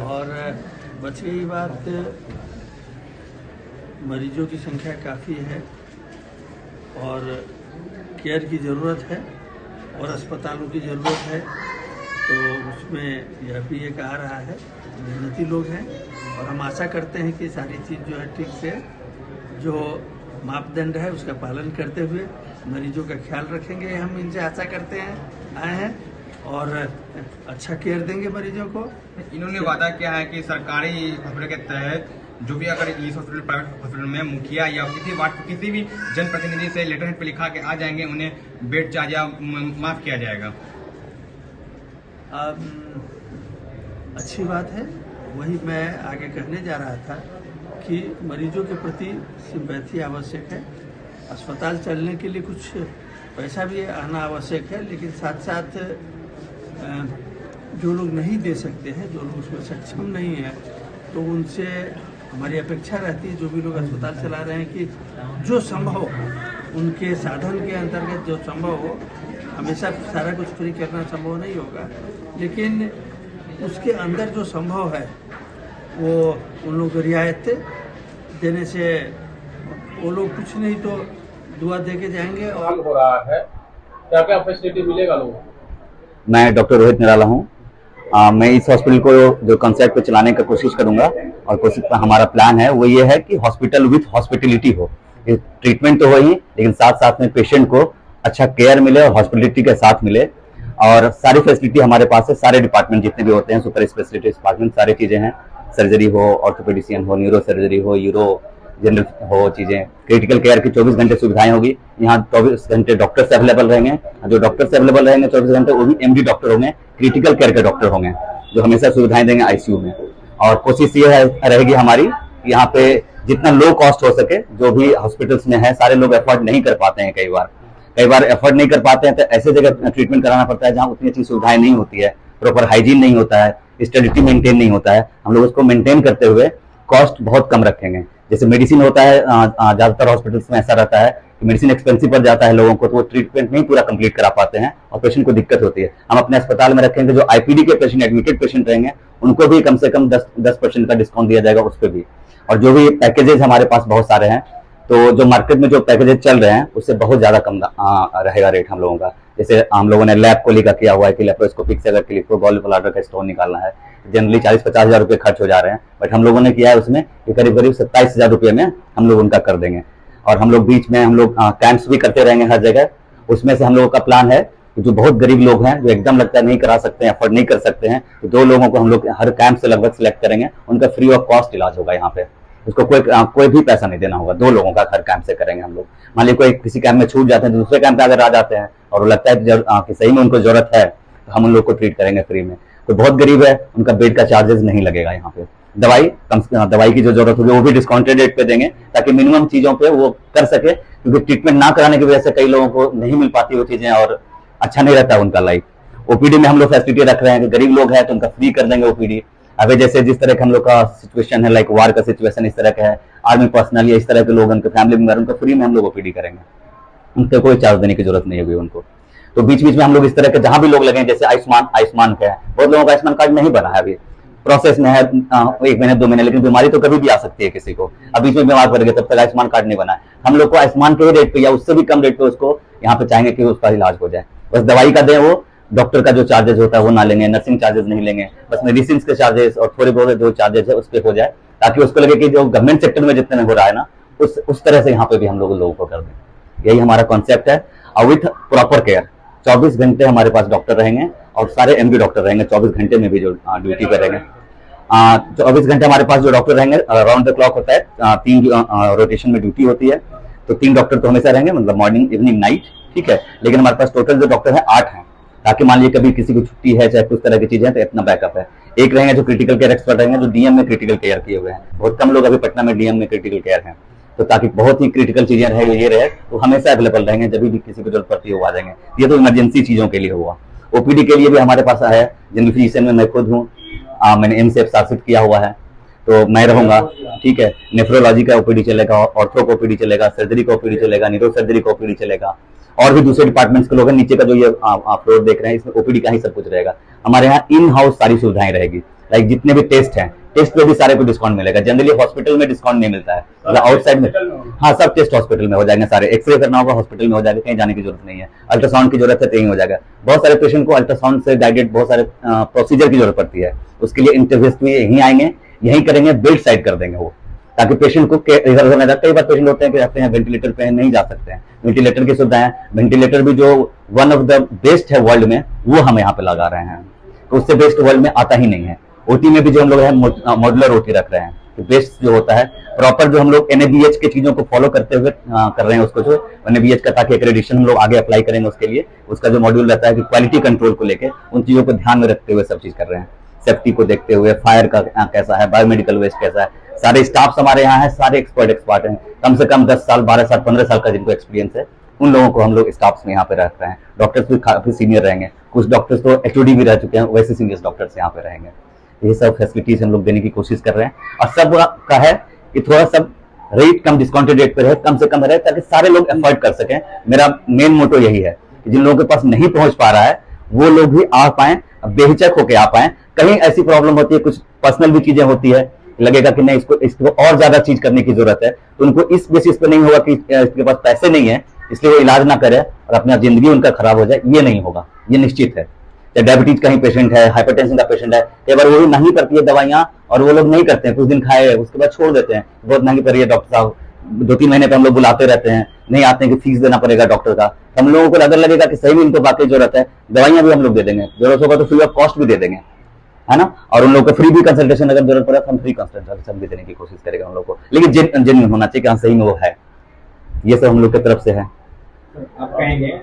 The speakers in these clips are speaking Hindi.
और बच गई बात, मरीजों की संख्या काफ़ी है और केयर की ज़रूरत है और अस्पतालों की ज़रूरत है, तो उसमें यह भी ये कहा रहा है, मेहनती लोग हैं और हम आशा करते हैं कि सारी चीज़ जो है ठीक से, जो मापदंड है उसका पालन करते हुए मरीजों का ख्याल रखेंगे। हम इनसे आशा करते हैं, आए हैं और अच्छा केयर देंगे मरीजों को। इन्होंने वादा किया है कि सरकारी हॉस्पिटल के तहत जो भी अगर इस हॉस्पिटल प्राइवेट हॉस्पिटल में मुखिया या किसी वार्ड किसी भी जनप्रतिनिधि से लेटर हेड पे लिखा के आ जाएंगे, उन्हें बेड चार्ज या माफ किया जाएगा। अच्छी बात है, वही मैं आगे कहने जा रहा था कि मरीजों के प्रति सिंपैथी आवश्यक है। अस्पताल चलने के लिए कुछ पैसा भी आना आवश्यक है, लेकिन साथ साथ जो लोग नहीं दे सकते हैं, जो लोग उसमें सक्षम नहीं हैं, तो उनसे हमारी अपेक्षा रहती है, जो भी लोग अस्पताल चला रहे हैं, कि जो संभव हो उनके साधन के अंतर्गत जो संभव हो। हमेशा सारा कुछ फ्री करना संभव नहीं होगा, लेकिन उसके अंदर जो संभव है वो उन लोग को रियायत देने से वो लोग कुछ नहीं तो दुआ दे के जाएंगे। और हो रहा है, क्या क्या फैसिलिटी मिलेगा लोगों को? मैं डॉक्टर रोहित निराला हूँ। मैं इस हॉस्पिटल को जो कंसेप्ट पे चलाने का कोशिश करूंगा, और कोशिश हमारा प्लान है वो ये है कि हॉस्पिटल विथ हॉस्पिटलिटी हो। ट्रीटमेंट तो हो ही, लेकिन साथ साथ में पेशेंट को अच्छा केयर मिले और हॉस्पिटलिटी के साथ मिले। और सारी फैसिलिटी हमारे पास है, सारे डिपार्टमेंट जितने भी होते हैं, सुपर स्पेशलिटी डिपार्टमेंट, सारी चीजें हैं। सर्जरी हो, ऑर्थोपेडिशियन हो, न्यूरो सर्जरी हो, यूरो जनरल हो, चीजें क्रिटिकल केयर की 24 घंटे सुविधाएं होगी। यहाँ 24 घंटे डॉक्टर्स अवेलेबल रहेंगे। जो डॉक्टर्स अवेलेबल रहेंगे 24 घंटे, वो भी एमडी डॉक्टर होंगे, क्रिटिकल केयर के डॉक्टर होंगे, जो हमेशा सुविधाएं देंगे आईसीयू में। और कोशिश ये रहेगी हमारी, यहाँ पे जितना लो कॉस्ट हो सके, जो भी हॉस्पिटल्स में है, सारे लोग एफोर्ड नहीं कर पाते हैं। कई बार एफोर्ड नहीं कर पाते हैं, तो ऐसे जगह ट्रीटमेंट कराना पड़ता है जहाँ उतनी अच्छी सुविधाएं नहीं होती है, प्रॉपर हाइजीन नहीं होता है, स्टेरिलिटी मेंटेन नहीं होता है। हम लोग उसको मेंटेन करते हुए कॉस्ट बहुत कम रखेंगे। जैसे मेडिसिन होता है, ज्यादातर हॉस्पिटल्स में ऐसा रहता है कि मेडिसिन एक्सपेंसिव पड़ जाता है लोगों को, तो वो ट्रीटमेंट नहीं पूरा कंप्लीट करा पाते हैं और पेशेंट को दिक्कत होती है। हम अपने अस्पताल में रखेंगे, जो आईपीडी के पेशेंट, एडमिटेड पेशेंट रहेंगे, उनको भी कम से कम 10% का डिस्काउंट दिया जाएगा उस पर भी। और जो भी पैकेजेस हमारे पास बहुत सारे हैं, तो जो मार्केट में जो पैकेजेस चल रहे हैं उससे बहुत ज्यादा कम रहेगा रेट हम लोगों का। जैसे हम लोगों ने लैब को लिखा किया हुआ है कि लेप्रोस्कोपिक से अगर क्लिको गॉल ब्लैडर का स्टोन निकालना है, जनरली 40-50 हजार रुपए खर्च हो जा रहे हैं, बट हम लोगों ने किया है उसमें कि करीब 27 हजार रुपये में हम लोग उनका कर देंगे। और हम लोग बीच में हम लोग कैंप्स भी करते रहेंगे हर जगह। उसमें से हम लोगों का प्लान है कि जो बहुत गरीब लोग हैं, जो एकदम लगता है नहीं करा सकते हैं, अफोर्ड नहीं कर सकते हैं, तो 2 लोगों को हम लोग हर कैंप से लगभग सिलेक्ट करेंगे, उनका फ्री ऑफ कॉस्ट इलाज होगा यहाँ पे। उसको कोई भी पैसा नहीं देना होगा, 2 लोगों का हर कैंप से करेंगे हम लोग। मान लीजिए कोई किसी कैंप में छूट जाते हैं, दूसरे कैंप पे अगर आ जाते हैं और वो लगता है कि सही में उनको जरूरत है, तो हम उन लोग को ट्रीट करेंगे फ्री में। कोई बहुत गरीब है, उनका बेड का चार्जेस नहीं लगेगा यहाँ पे। दवाई की जो जरूरत होगी वो भी डिस्काउंटेड रेट पे देंगे, ताकि मिनिमम चीजों पे वो कर सके, क्योंकि ट्रीटमेंट ना कराने की वजह से कई लोगों को नहीं मिल पाती वो चीजें और अच्छा नहीं रहता उनका लाइफ। ओपीडी में हम लोग फैसिलिटी रख रहे हैं कि गरीब लोग हैं तो उनका फ्री कर देंगे ओपीडी। अभी जैसे जिस तरह का हम लोग का सिचुएशन है, लाइक वार का सिचुएशन इस तरह का है, आर्मी पर्सनल या इस तरह के लोग, उनके फैमिली मेंबर, उनको फ्री में हम लोग ओपीडी करेंगे, उनको कोई चार्ज देने की जरूरत नहीं होगी उनको। तो बीच बीच में हम लोग इस तरह के जहां भी लोग लगे, जैसे आयुष्मान का है, बहुत लोगों का आयुष्मान कार्ड नहीं बना है, अभी प्रोसेस में है, 1 महीने 2 महीने, लेकिन बीमारी तो कभी भी आ सकती है किसी को। अब बीच में बीमार पड़ गए, तब तक आयुष्मान कार्ड नहीं बना है। हम लोग को आयुष्मान के रेट पे या उससे भी कम रेट पे उसको यहाँ पे चाहेंगे कि उसका इलाज हो जाए। बस दवाई का दें, वो डॉक्टर का जो चार्जेस होता है वो ना लेंगे, नर्सिंग चार्जेस नहीं लेंगे, बस मेडिसिन के चार्जेस और थोड़े बहुत जो चार्जेस है उस पर हो जाए, ताकि उसको लगे कि जो गवर्नमेंट सेक्टर में जितने में हो रहा है ना, उस तरह से यहाँ पे भी हम लोगों को कर दें। यही हमारा कॉन्सेप्ट है। और विथ प्रॉपर केयर 24 घंटे हमारे पास डॉक्टर रहेंगे और सारे एमडी डॉक्टर रहेंगे, 24 घंटे में भी जो ड्यूटी पे रहेंगे। 24 घंटे हमारे पास जो डॉक्टर रहेंगे, राउंड द क्लॉक होता है, 3 रोटेशन में ड्यूटी होती है, तो 3 डॉक्टर तो हमेशा रहेंगे, मतलब मॉर्निंग, इवनिंग, नाइट, ठीक है। लेकिन हमारे पास टोटल जो डॉक्टर है 8 हैं, ताकि मान लीजिए कभी किसी की छुट्टी है, चाहे कुछ तरह की चीजें, तो इतना बैकअप है। एक रहेंगे जो क्रिटिकल केयर एक्सपर्ट रहेंगे, जो डीएम में क्रिटिकल केयर किए हुए हैं, बहुत कम लोग अभी पटना में डीएम में क्रिटिकल केयर हैं, तो ताकि बहुत ही क्रिटिकल चीजें रहे, ये रहे, तो हमेशा अवेलेबल रहेंगे, जब भी किसी को जरूरत पड़ती है वो आ जाएंगे। ये तो इमरजेंसी चीजों के लिए हुआ। ओपीडी के लिए भी हमारे पास है, जनरल फिजिशियन में मैं खुद हूँ, मैंने एमसेफ शासित किया हुआ है, तो मैं रहूंगा, ठीक है। नेफ्रोलॉजी का ओपीडी चलेगा, ऑर्थो का ओपीडी चलेगा, सर्जरी का ओपीडी चलेगा, न्यूरो सर्जरी का ओपीडी चलेगा, और भी दूसरे डिपार्टमेंट्स के लोग हैं। नीचे का जो ये आप फ्लोर देख रहे हैं, इसमें ओपीडी का ही सब कुछ रहेगा। हमारे यहाँ इन हाउस सारी सुविधाएं रहेगी, लाइक जितने भी टेस्ट हैं, टेस्ट पे भी सारे को डिस्काउंट मिलेगा। जनरली हॉस्पिटल में डिस्काउंट नहीं मिलता है, मतलब आउटसाइड में। हाँ, सब टेस्ट हॉस्पिटल में हो जाएंगे सारे। एक्सरे करना होगा हॉस्पिटल में हो जाएगा, कहीं जाने की जरूरत नहीं है। अल्ट्रासाउंड की जरूरत है कहीं हो जाएगा। बहुत सारे पेशेंट को अल्ट्रासाउंड से गाइडेड बहुत सारे प्रोसीजर की जरूरत पड़ती है, उसके लिए इंटरवेस्ट में यहीं आएंगे, यहीं करेंगे, बेड साइड कर देंगे वो, ताकि पेशेंट को इधर उधर न जाए। कई बार पेशेंट होते हैं कि रहते हैं वेंटिलेटर पे नहीं जा सकते हैं, वेंटिलेटर की सुविधा है। वेंटिलेटर भी जो वन ऑफ द बेस्ट है वर्ल्ड में, वो हम यहाँ पे लगा रहे हैं, तो उससे बेस्ट वर्ल्ड में आता ही नहीं है। ओटी में भी जो हम लोग है मॉड्यूलर ओटी रख रहे हैं, तो बेस्ट जो होता है प्रॉपर, जो हम लोग NABH के चीजों को फॉलो करते हुए कर रहे हैं उसको, जो NABH का, ताकि एक्रेडिटेशन हम लोग आगे अप्लाई करेंगे उसके लिए। उसका जो मॉड्यूल रहता है कि क्वालिटी कंट्रोल को लेके उन चीजों को ध्यान में रखते हुए सब चीज कर रहे हैं, सेफ्टी को देखते हुए, फायर का कैसा है, बायोमेडिकल वेस्ट कैसा है। सारे स्टाफ हमारे यहाँ है, सारे एक्सपर्ट हैं, कम से कम 10 साल 12 साल 15 साल का जिनको एक्सपीरियंस है, उन लोगों को हम लोग स्टाफ में यहाँ पे रख रहे हैं। डॉक्टर्स भी काफी सीनियर रहेंगे, कुछ डॉक्टर्स तो HOD भी रह चुके हैं, वैसे सीनियर डॉक्टर्स यहाँ पे रहेंगे। ये सब फैसिलिटीज हम लोग देने की कोशिश कर रहे हैं, और सब का है कि थोड़ा सब रेट कम, डिस्काउंटेड रेट पे रहे, कम से कम रहे, ताकि सारे लोग एफर्ट कर सकें। मेरा मेन मोटो यही है कि जिन लोगों के पास नहीं पहुंच पा रहा है वो लोग भी आ पाए, बेहिचक होके आ पाए। कहीं ऐसी प्रॉब्लम होती है, कुछ पर्सनल भी चीजें होती है, लगेगा कि नहीं इसको और ज्यादा चीज करने की जरूरत है, तो उनको इस बेसिस पे नहीं होगा कि इसके पास पैसे नहीं है इसलिए वो इलाज ना करे और अपना जिंदगी उनका खराब हो जाए, ये नहीं होगा, ये निश्चित है। या डायबिटीज का ही पेशेंट है, हाइपरटेंशन का पेशेंट है, कई बार वही नहीं पड़ती है दवाइयां और वो लोग नहीं करते हैं, कुछ दिन खाए उसके बाद छोड़ देते हैं, बहुत महंगी पड़ रही है डॉक्टर साहब, 2-3 महीने पे हम लोग बुलाते रहते हैं, नहीं आते हैं कि फीस देना पड़ेगा डॉक्टर का। हम लोगों को अगर लगेगा कि सही में इनको बाकी जरूरत है, दवाइयां भी हम लोग दे देंगे, जरूरत होगा तो फ्री ऑफ कॉस्ट भी दे देंगे, है ना। और उन लोगों को फ्री भी कंसल्टेशन अगर जरूरत पड़े तो हम फ्री कंसल्टेशन भी देने की कोशिश करेंगे उन लोगों को, लेकिन जेन्युइन होना चाहिए कि हाँ सही में वो है। ये सब हम लोग की तरफ से है। आप कहेंगे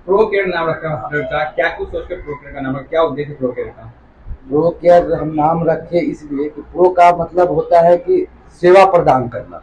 प्रो केयर नाम रखा हॉस्पिटल का, क्या कुछ सोच के प्रो केयर का नाम रखा, क्या उद्देश्य प्रो केयर का? प्रो केयर हम नाम रखे इसलिए कि प्रो का मतलब होता है कि सेवा प्रदान करना,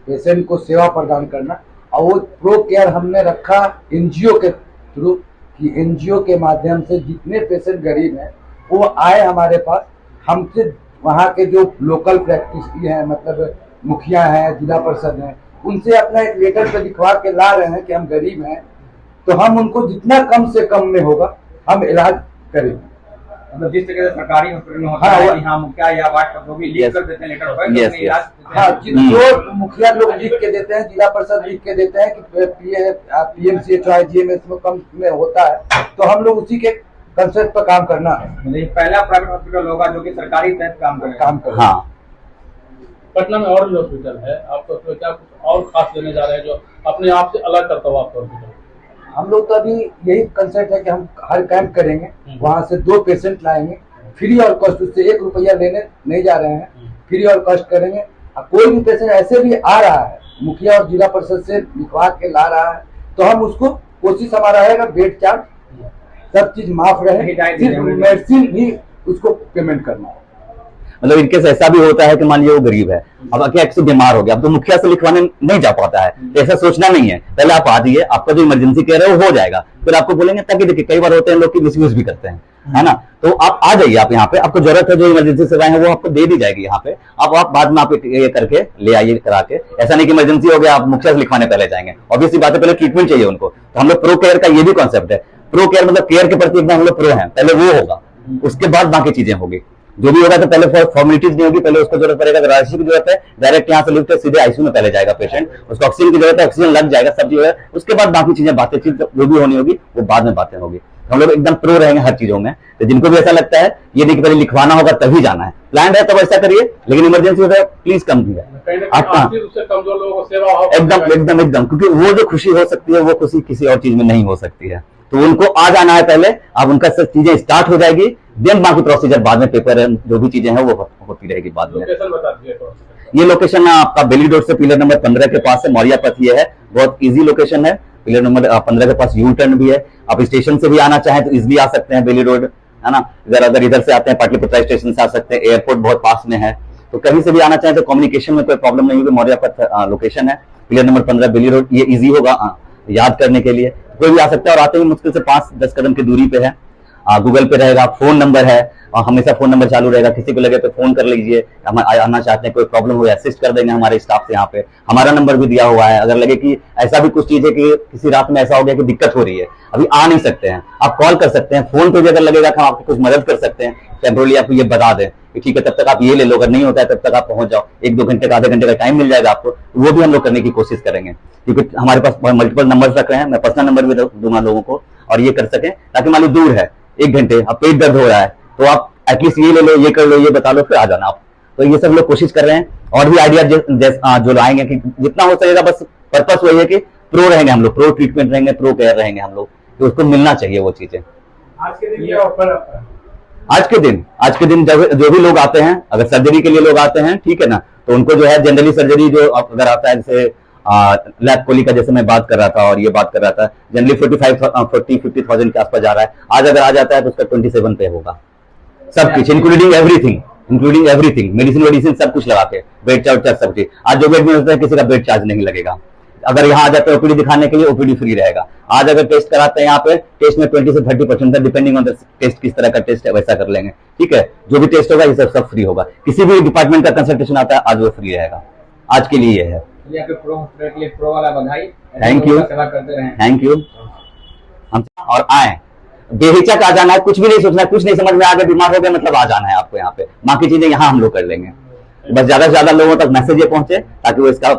पेशेंट को सेवा प्रदान करना। और वो प्रो केयर हमने रखा NGO के थ्रू, कि NGO के माध्यम से जितने पेशेंट गरीब हैं वो आए हमारे पास, हमसे वहाँ के जो लोकल प्रैक्टिस हैं, मतलब मुखिया हैं, जिला परिषद हैं, उनसे अपना एक लेटर पे लिखवा के ला रहे हैं कि हम गरीब हैं, तो हम उनको जितना कम से कम में होगा हम इलाज करेंगे। मतलब जिस तरह से सरकारी हॉस्पिटल में होता हाँ, है कि हाँ मुखिया या वार्ड का भी लिख कर देते हैं लेटर पर, Yes, तो इलाज देते हैं। हाँ, जो मुखिया लोग लिख के देते हैं, जिला परिषद लिख के देते हैं कि PMCH और IGMS में कम में होता है, तो हम लोग उसी के कंसेप्ट पर काम करना है, मतलब ये पहला प्राइवेट हॉस्पिटल होगा जो कि सरकारी तहत काम करेगा। हाँ, पटना में और भी हॉस्पिटल है, आप तो उसमें क्या कुछ और खास लेने जा रहे हैं जो अपने आप से अलग करता हो आपका हॉस्पिटल? हम लोग तो अभी यही कंसेप्ट है कि हम हर कैंप करेंगे, वहाँ से 2 पेशेंट लाएंगे फ्री और कॉस्ट, उससे 1 रुपया लेने नहीं जा रहे हैं, फ्री और कॉस्ट करेंगे। और कोई भी पेशेंट ऐसे भी आ रहा है, मुखिया और जिला परिषद से लिखवा के ला रहा है, तो हम उसको कोशिश हमारा रहेगा बेड चार्ज सब चीज माफ रहे, सिर्फ मेडिसिन ही उसको पेमेंट करना है। मतलब इनकेस ऐसा भी होता है कि मान लीजिए वो गरीब है, अब क्या एक बीमार हो गया, अब तो मुखिया से लिखवाने नहीं जा पाता है, तो ऐसा सोचना नहीं है, पहले आप आ जाइए, आपका जो इमरजेंसी केयर है वो हो जाएगा, फिर आपको बोलेंगे, ताकि देखिए कई बार होते हैं लोग की मिसयूज भी करते हैं, है ना। तो आप आ जाइए, आप यहाँ पे आपको जरूरत है जो इमरजेंसी सेवाएं हैं वो आपको दे दी जाएगी यहाँ पे, आप बाद में आप ये करके ले आइए करा के। ऐसा नहीं कि इमरजेंसी हो गया आप मुखिया से लिखवाने पहले जाएंगे, ऑब्वियसली बात है, पहले ट्रीटमेंट चाहिए उनको। तो हम लोग प्रो केयर का ये भी कॉन्सेप्ट है, प्रो केयर मतलब केयर के प्रति एकदम हम लोग प्रो है, पहले वो होगा, उसके बाद बाकी चीजें होगी, जो भी होगा। तो पहले फॉर्मेलिटीज नहीं होगी, पहले उसको जरूरत पड़ेगा, अगर आईसीयू की जरूरत है डायरेक्ट यहाँ से लिफ्ट है सीधे आईसीयू में पहले जाएगा पेशेंट, उसको ऑक्सीजन की जरूरत है ऑक्सीजन लग जाएगा, सब चीज होगा, उसके बाद बाकी चीजें बातें जो भी होनी होगी वो बाद में बातें होगी। हम लोग एकदम प्रो रहेंगे हर चीजों में। तो जिनको भी ऐसा लगता है ये नहीं कि पहले लिखवाना होगा तभी जाना है, प्लान है तब ऐसा करिए, लेकिन इमरजेंसी होता है प्लीज कम कीजिए आपका, कमजोर लोगों को सेवा हो एकदम, क्योंकि वो जो खुशी हो सकती है वो खुशी किसी और चीज में नहीं हो सकती है। तो उनको आ जाना है पहले, अब उनका सब चीजें स्टार्ट हो जाएगी, देन बाकी प्रोसीजर बाद में, पेपर जो भी चीजें हैं वो होती रहेगी बाद में। ये लोकेशन आपका बेली रोड से पिलर नंबर 15 के पास है, मौर्या पथ ये है, बहुत इजी लोकेशन है, पिलर नंबर 15 के पास यू टर्न भी है। आप स्टेशन से भी आना चाहें तो इजिली आ सकते हैं, बेली रोड है ना, अगर इधर से आते हैं पाटलिपुत्रा स्टेशन से आ सकते हैं, एयरपोर्ट बहुत पास में है, तो कहीं से भी आना चाहें तो कम्युनिकेशन में कोई प्रॉब्लम नहीं होगी। मौर्या पथ लोकेशन है, पिलर नंबर 15 बेली रोड, ये इजी होगा याद करने के लिए, कोई भी आ सकता है, और आते ही मुश्किल से 5-10 कदम की दूरी पे है। गूगल पे रहेगा, फोन नंबर है और हमेशा फोन नंबर चालू रहेगा, किसी को लगे तो फोन कर लीजिए, हम आना चाहते हैं, कोई प्रॉब्लम हो असिस्ट कर देंगे हमारे स्टाफ से। यहाँ पे हमारा नंबर भी दिया हुआ है, अगर लगे कि ऐसा भी कुछ चीज है कि किसी रात में ऐसा हो गया कि दिक्कत हो रही है, अभी आ नहीं सकते हैं, आप कॉल कर सकते हैं, फोन पे भी अगर लगेगा कि हम आपकी कुछ मदद कर सकते हैं, टेम्पोरली आपको ये बता दें कि ठीक है तब तक आप ये ले लो, अगर नहीं होता है तब तक आप पहुंच जाओ, 1-2 घंटे का, आधे घंटे का टाइम मिल जाएगा आपको, वो भी हम लोग करने की कोशिश करेंगे, क्योंकि हमारे पास मल्टीपल नंबर रख रहे हैं, मैं पर्सनल नंबर भी दूंगा लोगों को, और ये कर सकें ताकि मान लो दूर है 1 घंटे, अब पेट दर्द हो रहा है तो आप एटलीस्ट ये ले लो, ये कर लो, ये बता लो, फिर आ जाना आप। तो ये सब लोग कोशिश कर रहे हैं, और भी आइडिया जो लाएंगे कि जितना हो सकेगा, बस पर्पस वही है कि प्रो रहेंगे हम लोग, प्रो ट्रीटमेंट रहेंगे, प्रो केयर रहेंगे हम लोग, तो उसको मिलना चाहिए वो चीजें। आज के दिन ये ऑफर आपका है? आज के दिन जो भी लोग आते हैं, अगर सर्जरी के लिए लोग आते हैं, ठीक है ना, तो उनको जो है जनरली सर्जरी जो अगर आता है, जैसे लैप कोली का जैसे मैं बात कर रहा था और ये बात कर रहा था, जनरली 40-50,000 के आसपास जा रहा है, आज अगर आ जाता है तो उसका 27 पे होगा, सब कुछ इंक्लूडिंग एवरीथिंग, मेडिसिन सब कुछ लगा के, बेड चार्ज सब कुछ। आज जो बेड में होता है किसी का बेड चार्ज नहीं लगेगा, अगर यहाँ आ जाते हैं ओपीडी दिखाने के लिए, ओपीडी फ्री रहेगा। आज अगर टेस्ट कराते हैं यहाँ पे, टेस्ट में 20 से 30% डिपेंडिंग ऑन द टेस्ट, किस तरह का टेस्ट है वैसा कर लेंगे, ठीक है, जो भी टेस्ट होगा ये सब फ्री होगा, किसी भी डिपार्टमेंट का कंसल्टेशन आता है आज वो फ्री रहेगा, आज के लिए ये है। प्रो वाला बधाई, थैंक यू, सेवा करते रहें। Thank you. हम और आए, बेहिचक आ जाना है, कुछ भी नहीं सोचना है, कुछ नहीं समझ में आ गया, बीमार हो गए मतलब आ जाना है आपको यहाँ पे, बाकी चीजें यहाँ हम लोग कर लेंगे, बस ज्यादा से ज्यादा लोगों तक मैसेज ये पहुंचे ताकि वो इसका